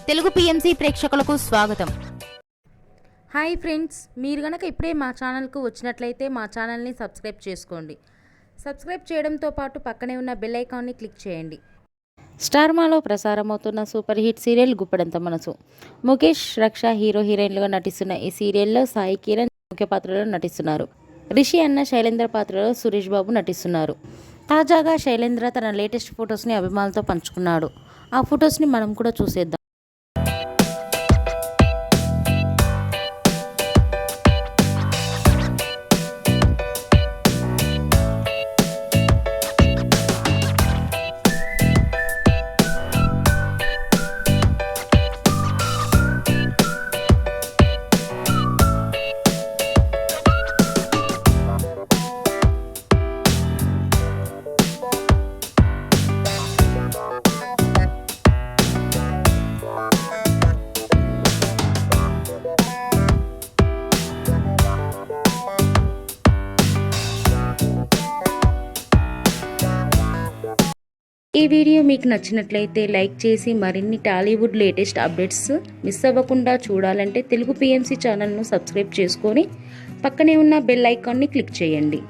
Telugu PMC ప్రేక్షకులకు స్వాగతం. Hi friends, మీరు గనక ఇప్పుడే మా ఛానల్కు వచ్చినట్లయితే మా ఛానల్ని సబ్స్క్రైబ్ చేసుకోండి. సబ్స్క్రైబ్ చేయడంతో పాటు పక్కనే ఉన్న బెల్ ఐకాన్ని క్లిక్ చేయండి. స్టార్మాలో ప్రసారమవుతున్న సూపర్ హిట్ సీరియల్ గుప్పెడంత మనసు. ముఖేష్, రక్ష హీరో హీరోయిన్లుగా నటిస్తున్న ఈ సీరియల్లో సాయి కిరణ్ ముఖ్య పాత్రలో నటిస్తున్నారు. రిషి అన్న శైలేంద్ర పాత్రలో సురేష్ బాబు నటిస్తున్నారు. తాజాగా శైలేంద్ర తన లేటెస్ట్ ఫొటోస్ని అభిమానులతో పంచుకున్నాడు. ఆ ఫొటోస్ని మనం కూడా చూసేద్దాం. ఈ వీడియో మీకు నచ్చినట్లయితే లైక్ చేసి మరిన్ని టాలీవుడ్ లేటెస్ట్ అప్డేట్స్ మిస్ అవ్వకుండా చూడాలంటే తెలుగు పిఎంసి ఛానల్ను సబ్స్క్రైబ్ చేసుకొని పక్కనే ఉన్న బెల్ ఐకాన్ని క్లిక్ చేయండి.